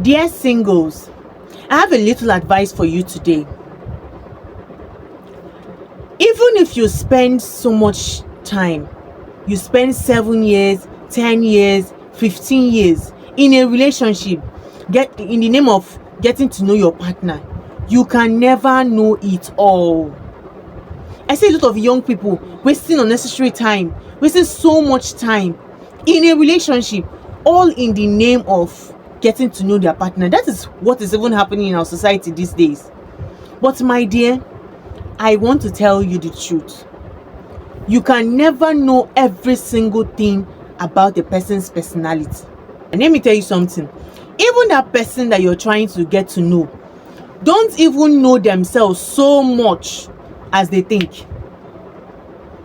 Dear singles, I have a little advice for you today. Even if you spend so much time, you spend 7 years, 10 years, 15 years in a relationship, get in the name of getting to know your partner, you can never know it all. I see a lot of young people wasting unnecessary time, wasting so much time in a relationship, all in the name of getting to know their partner. That is what is even happening in our society these days. But my dear, I want to tell you the truth. You can never know every single thing about the person's personality. And let me tell you something. Even that person that you're trying to get to know don't even know themselves so much as they think.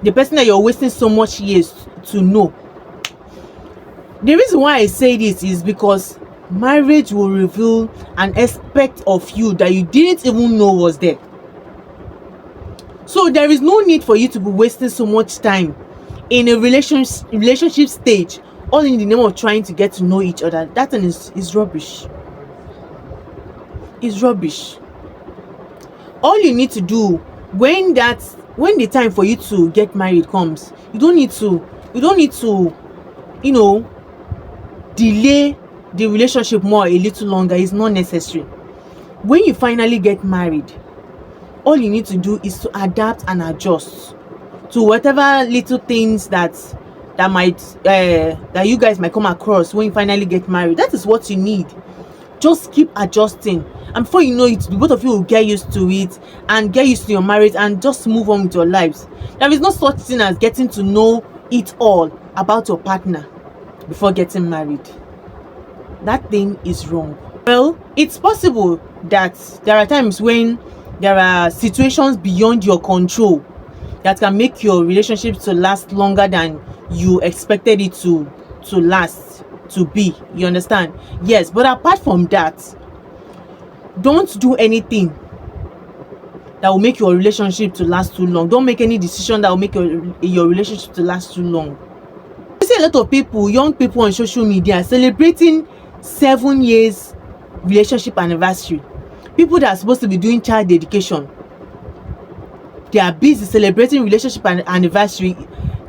The person that you're wasting so much years to know. The reason why I say this is because marriage will reveal an aspect of you that you didn't even know was there. So there is no need for you to be wasting so much time in a relationship stage, all in the name of trying to get to know each other. That thing is rubbish. It's rubbish. All you need to do when the time for you to get married comes, you don't need to delay the relationship more a little longer. It's not necessary. When you finally get married, all you need to do is to adapt and adjust to whatever little things that you guys might come across when you finally get married. That is what you need. Just keep adjusting, and before you know it, the both of you will get used to it and get used to your marriage and just move on with your lives. There is no such thing as getting to know it all about your partner before getting married. That thing is wrong. Well, it's possible that there are times when there are situations beyond your control that can make your relationship to last longer than you expected it to be. You understand? Yes, but apart from that, don't do anything that will make your relationship to last too long. Don't make any decision that will make your relationship to last too long. You see a lot of people, young people on social media celebrating 7 years relationship anniversary. People that are supposed to be doing child dedication, they are busy celebrating relationship anniversary.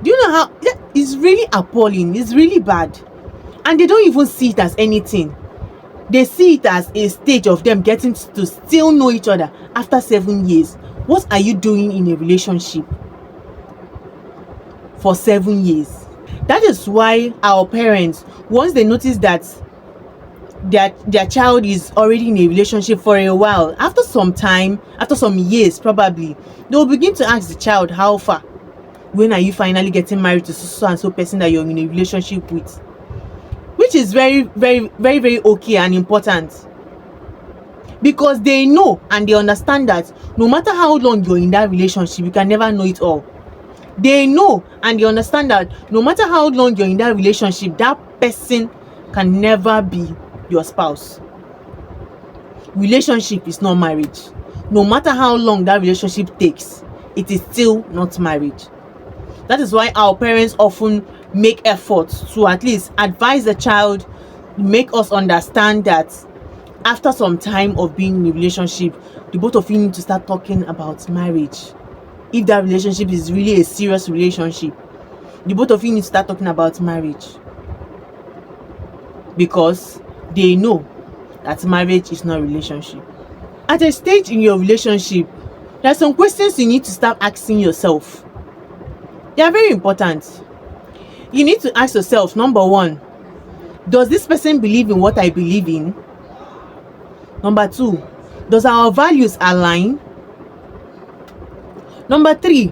Do you know how it's really appalling? It's really bad. And they don't even see it as anything. They see it as a stage of them getting to still know each other after 7 years. What are you doing in a relationship for 7 years? That is why our parents, once they notice that their child is already in a relationship for a while, after some time, after some years probably, they will begin to ask the child, how far? When are you finally getting married to so and so person that you're in a relationship with? Which is very, very, very, very okay and important, because they know and they understand that no matter how long you're in that relationship, you can never know it all. They know and they understand that no matter how long you're in that relationship, that person can never be your spouse. Relationship is not marriage. No matter how long that relationship takes, it is still not marriage. That is why our parents often make efforts to at least advise the child, make us understand that after some time of being in a relationship, the both of you need to start talking about marriage. If that relationship is really a serious relationship, the both of you need to start talking about marriage, because they know that marriage is not a relationship. At a stage in your relationship, there are some questions you need to start asking yourself. They are very important. You need to ask yourself, number one, does this person believe in what I believe in? Number two, does our values align? Number three,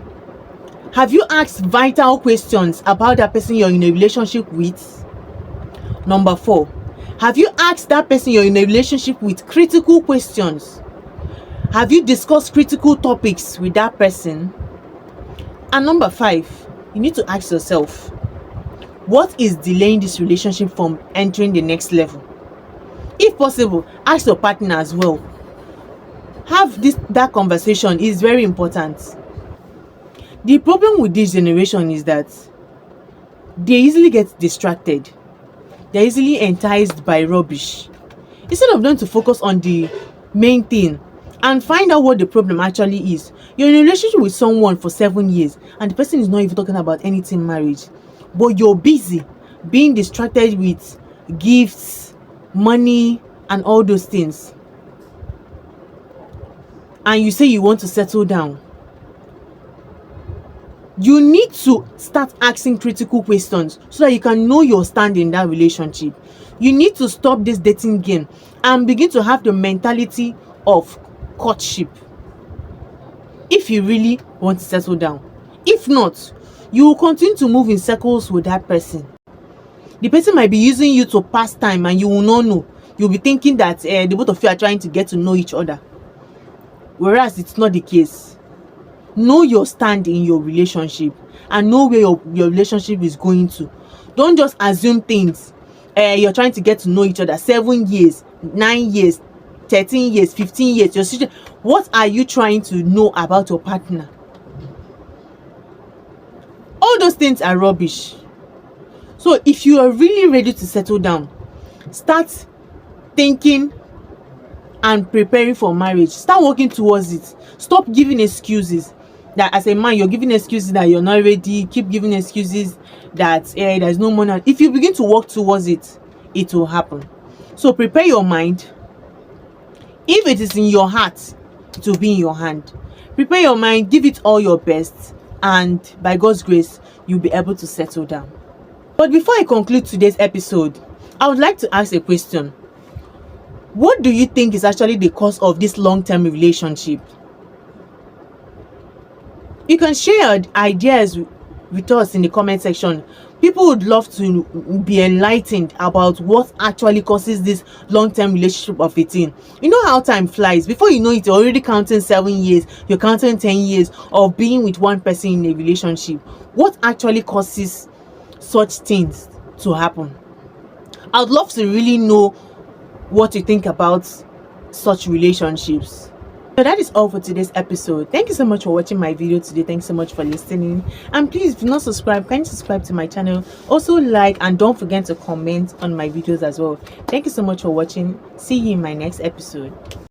have you asked vital questions about that person you're in a relationship with? Number four, have you asked that person you're in a relationship with critical questions? Have you discussed critical topics with that person? And number five, you need to ask yourself, what is delaying this relationship from entering the next level? If possible, ask your partner as well. Have that conversation. Is very important. The problem with this generation is that they easily get distracted. They're easily enticed by rubbish. instead of them to focus on the main thing and find out what the problem actually is. You're in a relationship with someone for 7 years and the person is not even talking about anything marriage, but you're busy being distracted with gifts, money, and all those things, and you say you want to settle down. You need to start asking critical questions so that you can know your stand in that relationship. You need to stop this dating game and begin to have the mentality of courtship if you really want to settle down. If not, you will continue to move in circles with that person. The person might be using you to pass time and you will not know. You'll be thinking that the both of you are trying to get to know each other, whereas it's not the case. Know your stand in your relationship and know where your relationship is going to. Don't just assume things. You're trying to get to know each other 7 years, 9 years, 13 years, 15 years. What are you trying to know about your partner? All those things are rubbish. So if you are really ready to settle down, start thinking and preparing for marriage. Start working towards it. Stop giving excuses. That as a man, you're giving excuses that you're not ready. Keep giving excuses that there's no money. If you begin to work towards it, it will happen. So prepare your mind. If it is in your heart, it will be in your hand. Prepare your mind, give it all your best, and by God's grace, you'll be able to settle down. But before I conclude today's episode, I would like to ask a question. What do you think is actually the cause of this long-term relationship? You can share ideas with us in the comment section. People would love to be enlightened about what actually causes this long-term relationship of a thing. You know how time flies. Before you know it, you're already counting 7 years. You're counting 10 years of being with one person in a relationship. What actually causes such things to happen? I would love to really know what you think about such relationships. So that is all for today's episode. Thank you so much for watching my video today. Thanks so much for listening, and please, if you're not subscribed, kindly subscribe to my channel. Also like, and don't forget to comment on my videos as well. Thank you so much for watching. See you in my next episode.